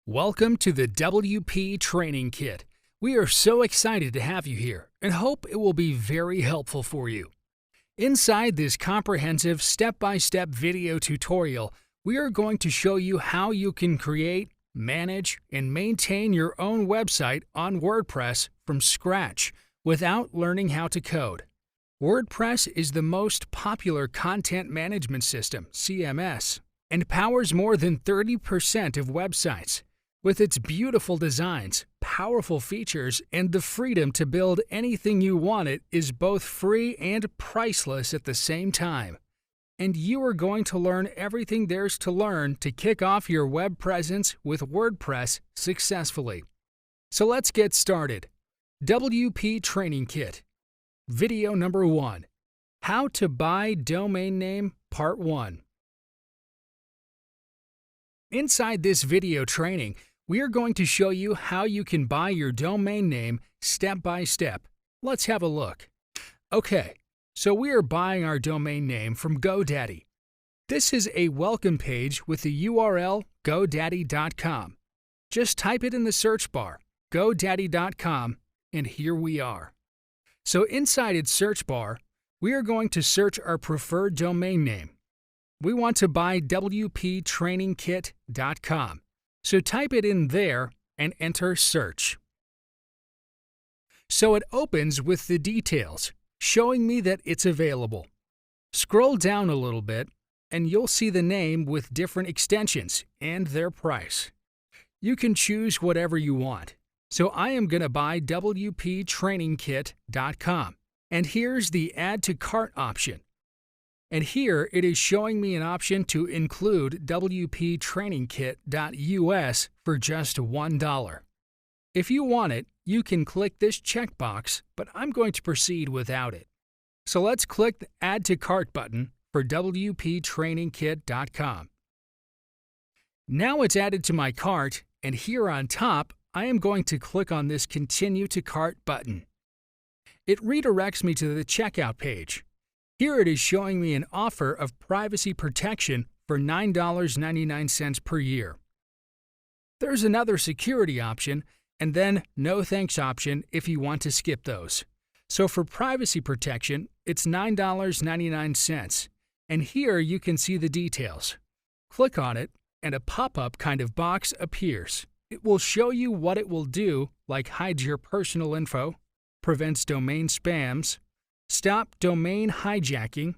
Welcome to the WP Training Kit. We are so excited to have you here and hope it will be very helpful for you. Inside this comprehensive step-by-step video tutorial, we are going to show you how you can create, manage, and maintain your own website on WordPress from scratch without learning how to code. WordPress is the most popular content management system, CMS, and powers more than 30% of websites. With its beautiful designs, powerful features, and the freedom to build anything you want, it is both free and priceless at the same time. And you are going to learn everything there's to learn to kick off your web presence with WordPress successfully. So let's get started. WP Training Kit. Video number 1. How to buy domain name Part 1. Inside this video training, we are going to show you how you can buy your domain name step by step. Let's have a look. Okay, so we are buying our domain name from GoDaddy. This is a welcome page with the URL godaddy.com. Just type it in the search bar, godaddy.com, and here we are. So inside its search bar, we are going to search our preferred domain name. We want to buy wptrainingkit.com. So type it in there and enter search. So it opens with the details, showing me that it's available. Scroll down a little bit and you'll see the name with different extensions and their price. You can choose whatever you want. So I am going to buy wptrainingkit.com. And here's the add to cart option. And here it is showing me an option to include wptrainingkit.us for just $1. If you want it, you can click this checkbox, but I'm going to proceed without it. So let's click the Add to Cart button for wptrainingkit.com. Now it's added to my cart, and here on top, I am going to click on this Continue to Cart button. It redirects me to the checkout page. Here it is showing me an offer of privacy protection for $9.99 per year. There's another security option and then no thanks option if you want to skip those. So for privacy protection, it's $9.99. And here you can see the details. Click on it and a pop-up kind of box appears. It will show you what it will do, like hides your personal info, prevents domain spams, stop domain hijacking,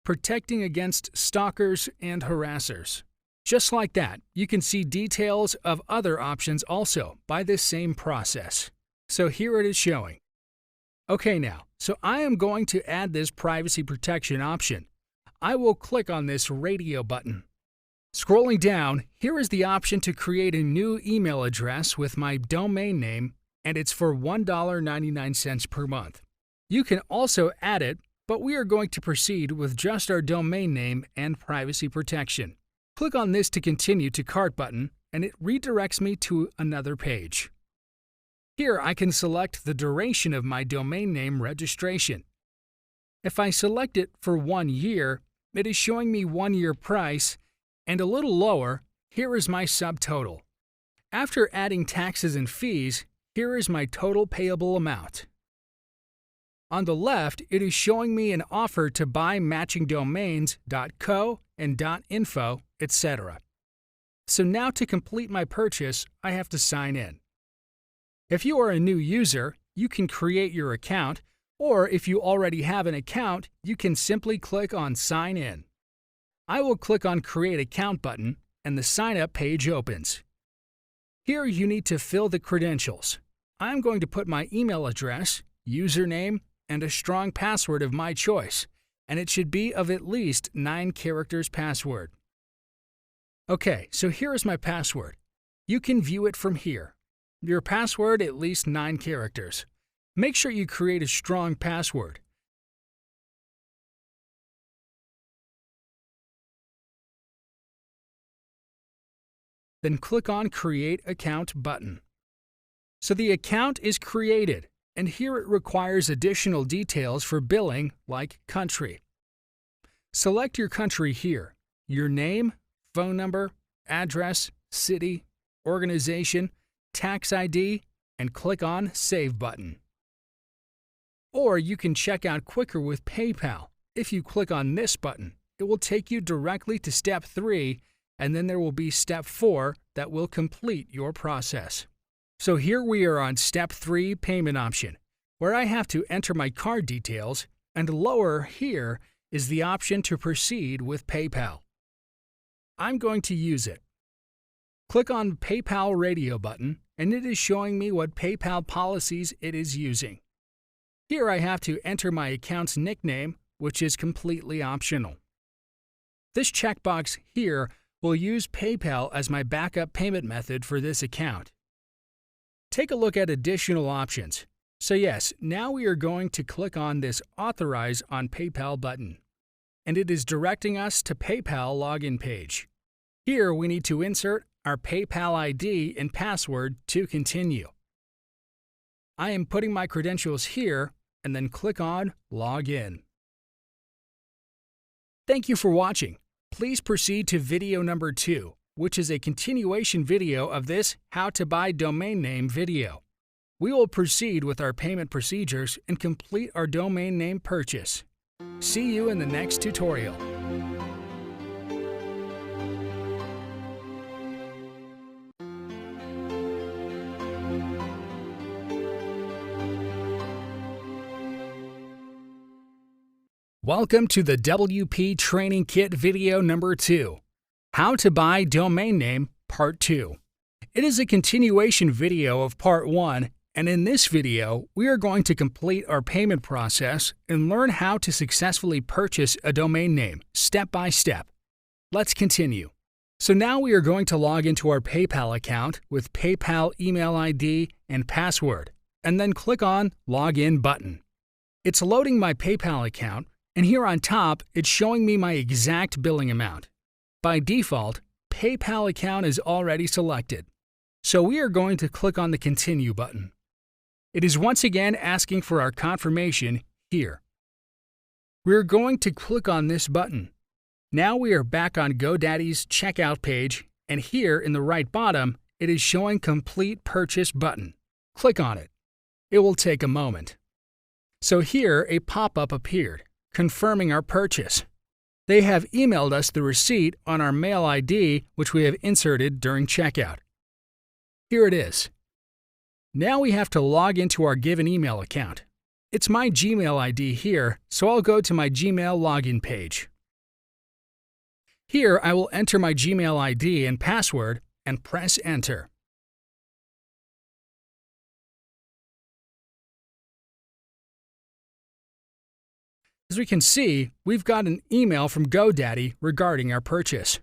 protecting against stalkers and harassers. Just like that, you can see details of other options also by this same process. So here it is showing. Okay now, so I am going to add this privacy protection option. I will click on this radio button. Scrolling down, here is the option to create a new email address with my domain name, and it's for $1.99 per month. You can also add it, but we are going to proceed with just our domain name and privacy protection. Click on this to continue to cart button, and it redirects me to another page. Here I can select the duration of my domain name registration. If I select it for 1 year, it is showing me 1 year price, and a little lower, here is my subtotal. After adding taxes and fees, here is my total payable amount. On the left, it is showing me an offer to buy matching domains .co and .info, etc. So now to complete my purchase, I have to sign in. If you are a new user, you can create your account, or if you already have an account, you can simply click on Sign In. I will click on Create Account button, and the Sign Up page opens. Here you need to fill the credentials. I'm going to put my email address, username, and a strong password of my choice, and it should be of at least 9 characters password. Okay, so here is my password. You can view it from here. Your password at least 9 characters. Make sure you create a strong password. Then click on Create Account button. So the account is created, and here it requires additional details for billing like country. Select your country here, your name, phone number, address, city, organization, tax ID, and click on Save button. Or you can check out quicker with PayPal. If you click on this button, it will take you directly to step 3, and then there will be step 4 that will complete your process. So here we are on step 3 payment option, where I have to enter my card details, and lower here is the option to proceed with PayPal. I'm going to use it. Click on PayPal Radio button, and it is showing me what PayPal policies it is using. Here I have to enter my account's nickname, which is completely optional. This checkbox here will use PayPal as my backup payment method for this account. Take a look at additional options. So yes, now we are going to click on this Authorize on PayPal button, and it is directing us to PayPal login page. Here we need to insert our PayPal ID and password to continue. I am putting my credentials here and then click on Log In. Thank you for watching. Please proceed to video number 2, which is a continuation video of this How to Buy Domain Name video. We will proceed with our payment procedures and complete our domain name purchase. See you in the next tutorial. Welcome to the WP Training Kit video number 2, How to Buy Domain Name Part 2. It is a continuation video of Part 1, and in this video, we are going to complete our payment process and learn how to successfully purchase a domain name step by step. Let's continue. So now we are going to log into our PayPal account with PayPal email ID and password, and then click on Login button. It's loading my PayPal account, and here on top, it's showing me my exact billing amount. By default, PayPal account is already selected, so we are going to click on the Continue button. It is once again asking for our confirmation here. We are going to click on this button. Now we are back on GoDaddy's checkout page, and here in the right bottom, it is showing Complete Purchase button. Click on it. It will take a moment. So here a pop-up appeared, confirming our purchase. They have emailed us the receipt on our mail ID, which we have inserted during checkout. Here it is. Now we have to log into our given email account. It's my Gmail ID here, so I'll go to my Gmail login page. Here I will enter my Gmail ID and password and press Enter. As we can see, we've got an email from GoDaddy regarding our purchase.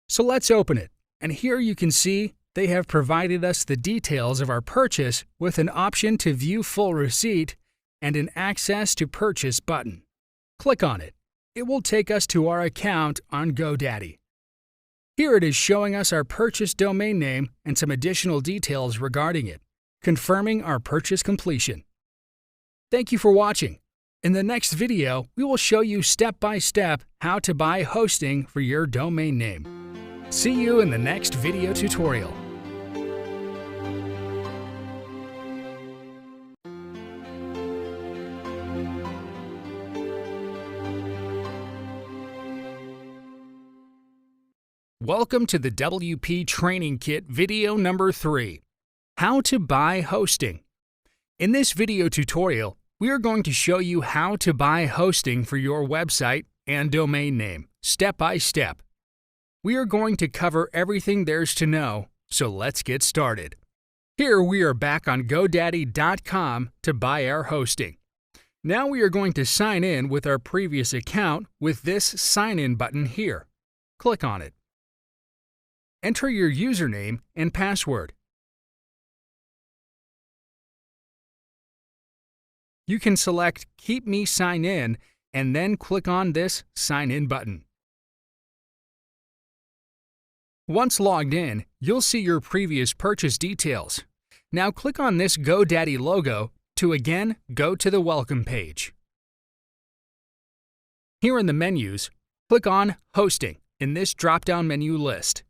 So let's open it, and here you can see they have provided us the details of our purchase with an option to view full receipt and an Access to Purchase button. Click on it. It will take us to our account on GoDaddy. Here it is showing us our purchase domain name and some additional details regarding it, confirming our purchase completion. Thank you for watching. In the next video, we will show you step-by-step how to buy hosting for your domain name. See you in the next video tutorial. Welcome to the WP Training Kit video number 3, How to Buy Hosting. In this video tutorial, we are going to show you how to buy hosting for your website and domain name, step by step. We are going to cover everything there's to know, so let's get started. Here we are back on GoDaddy.com to buy our hosting. Now we are going to sign in with our previous account with this Sign In button here. Click on it. Enter your username and password. You can select Keep Me Sign In and then click on this Sign In button. Once logged in, you'll see your previous purchase details. Now click on this GoDaddy logo to again go to the Welcome page. Here in the menus, click on Hosting in this drop-down menu list.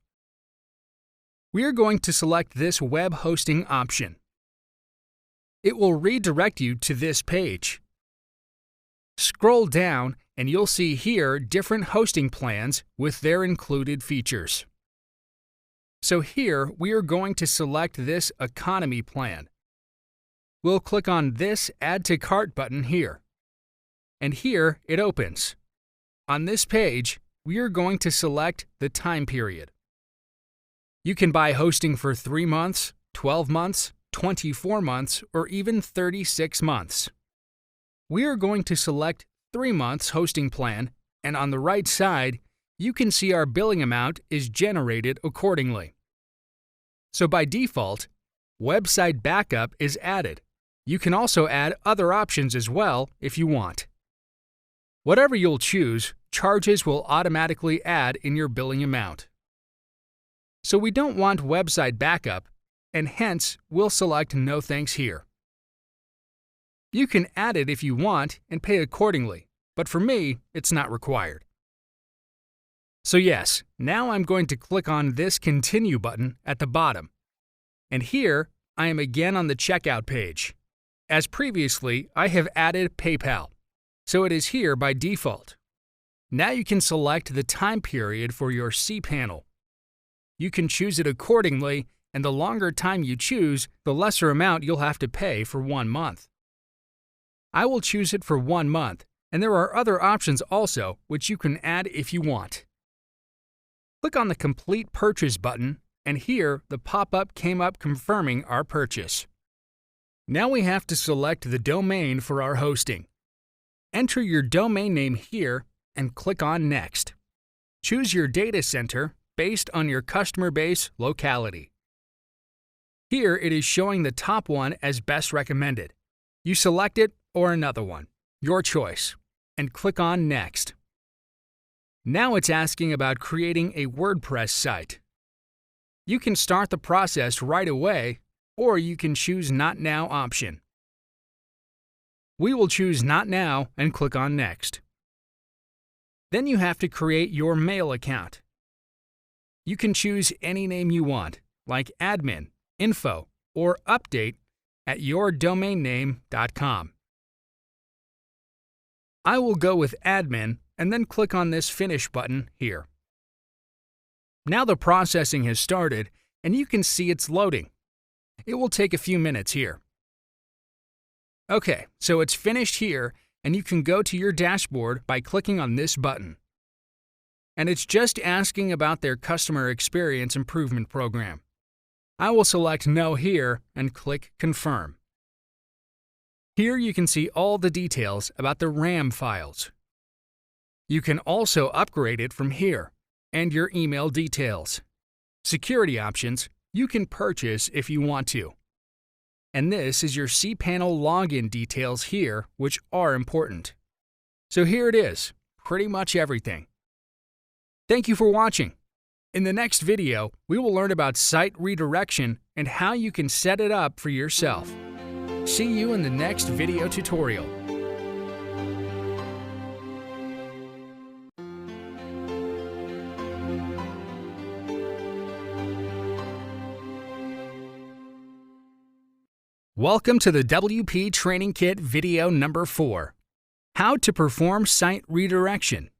we are going to select this web hosting option. It will redirect you to this page. Scroll down and you'll see here different hosting plans with their included features. So here we are going to select this economy plan. We'll click on this Add to Cart button here. And here it opens. On this page, we are going to select the time period. You can buy hosting for 3 months, 12 months, 24 months, or even 36 months. We are going to select 3 months hosting plan, and on the right side, you can see our billing amount is generated accordingly. So by default, website backup is added. You can also add other options as well if you want. Whatever you'll choose, charges will automatically add in your billing amount. So we don't want website backup, and hence we'll select no thanks here. You can add it if you want and pay accordingly, but for me, it's not required. So yes, now I'm going to click on this Continue button at the bottom. And here, I am again on the checkout page. As previously, I have added PayPal, so it is here by default. Now you can select the time period for your cPanel. You can choose it accordingly, and the longer time you choose, the lesser amount you'll have to pay for 1 month. I will choose it for 1 month, and there are other options also which you can add if you want. Click on the Complete Purchase button, and here the pop-up came up confirming our purchase. Now we have to select the domain for our hosting. Enter your domain name here and click on Next. Choose your data center based on your customer base locality. Here it is showing the top one as best recommended. You select it or another one, your choice, and click on Next. Now it's asking about creating a WordPress site. You can start the process right away, or you can choose Not Now option. We will choose Not Now and click on Next. Then you have to create your mail account. You can choose any name you want, like admin, info, or update at yourdomainname.com. I will go with admin and then click on this Finish button here. Now the processing has started and you can see it's loading. It will take a few minutes here. Okay, so it's finished here and you can go to your dashboard by clicking on this button. And it's just asking about their customer experience improvement program. I will select No here and click Confirm. Here you can see all the details about the RAM files. You can also upgrade it from here, and your email details. Security options you can purchase if you want to. And this is your cPanel login details here, which are important. So here it is, pretty much everything. Thank you for watching. In the next video, we will learn about site redirection and how you can set it up for yourself. See you in the next video tutorial. Welcome to the WP Training Kit video number 4, How to Perform Site Redirection.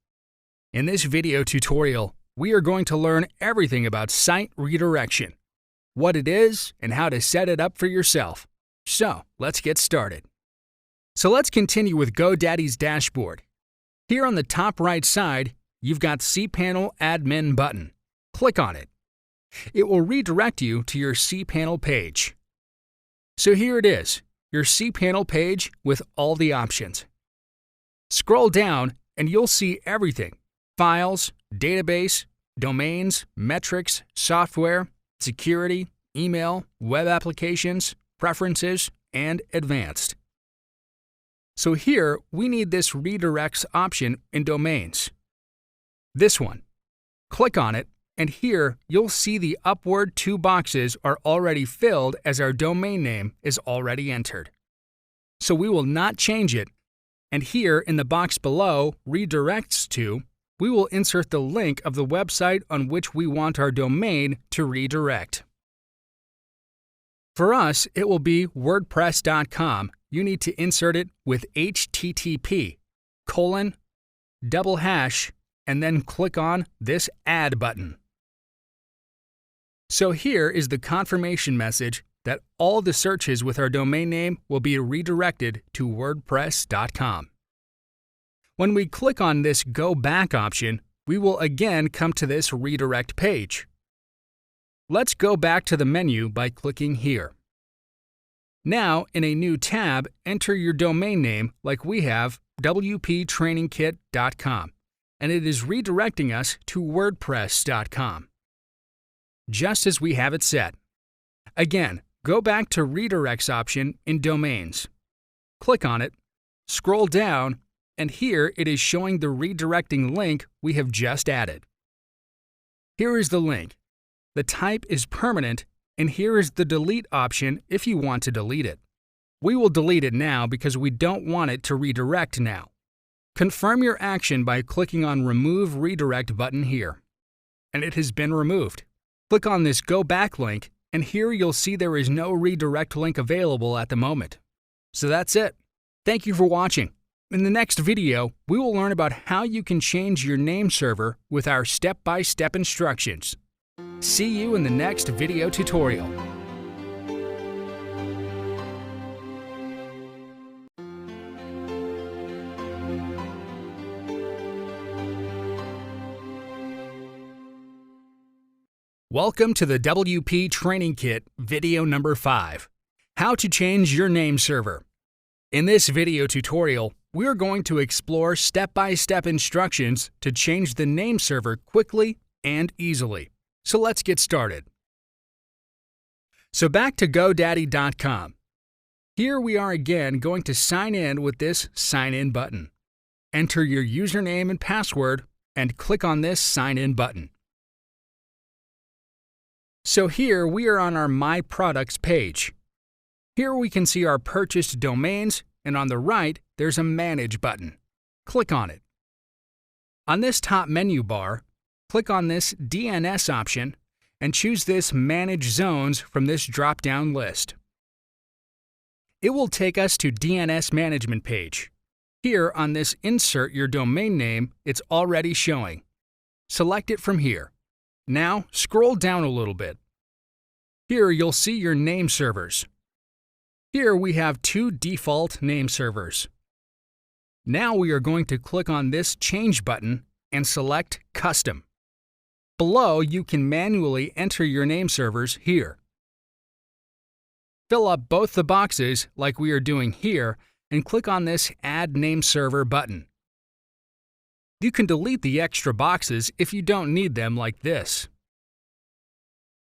In this video tutorial, we are going to learn everything about site redirection, what it is, and how to set it up for yourself. So, let's get started. So let's continue with GoDaddy's dashboard. Here on the top right side, you've got cPanel Admin button. Click on it. It will redirect you to your cPanel page. So here it is, your cPanel page with all the options. Scroll down and you'll see everything: files, database, domains, metrics, software, security, email, web applications, preferences, and advanced. So here we need this redirects option in domains. This one. Click on it, and here you'll see the upward 2 boxes are already filled as our domain name is already entered. So we will not change it, and here in the box below redirects to, we will insert the link of the website on which we want our domain to redirect. For us, it will be WordPress.com. You need to insert it with http:// and then click on this Add button. So here is the confirmation message that all the searches with our domain name will be redirected to WordPress.com. When we click on this Go Back option, we will again come to this redirect page. Let's go back to the menu by clicking here. Now, in a new tab, enter your domain name like we have, wptrainingkit.com, and it is redirecting us to WordPress.com, just as we have it set. Again, go back to Redirects option in Domains. Click on it, scroll down, and here it is showing the redirecting link we have just added. Here is the link. The type is permanent, and here is the delete option if you want to delete it. We will delete it now because we don't want it to redirect now. Confirm your action by clicking on Remove Redirect button here. And it has been removed. Click on this Go Back link, and here you'll see there is no redirect link available at the moment. So that's it. Thank you for watching. In the next video, we will learn about how you can change your name server with our step-by-step instructions. See you in the next video tutorial. Welcome to the WP Training Kit video number 5, How to Change Your Name Server. In this video tutorial, we are going to explore step-by-step instructions to change the name server quickly and easily. So let's get started. So back to GoDaddy.com. Here we are again going to sign in with this Sign In button. Enter your username and password and click on this Sign In button. So here we are on our My Products page. Here we can see our purchased domains, and on the right there's a Manage button. Click on it. On this top menu bar, click on this DNS option and choose this Manage Zones from this drop-down list. It will take us to DNS Management page. Here on this Insert Your Domain Name, it's already showing. Select it from here. Now scroll down a little bit. Here you'll see your name servers. Here we have 2 default name servers. Now we are going to click on this Change button and select Custom. Below, you can manually enter your name servers here. Fill up both the boxes like we are doing here and click on this Add Name Server button. You can delete the extra boxes if you don't need them like this.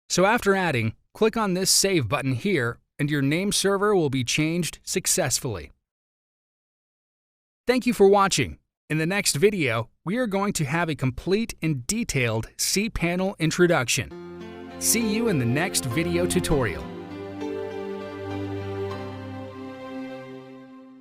So after adding, click on this Save button here and your name server will be changed successfully. Thank you for watching. In the next video, we are going to have a complete and detailed cPanel introduction. See you in the next video tutorial.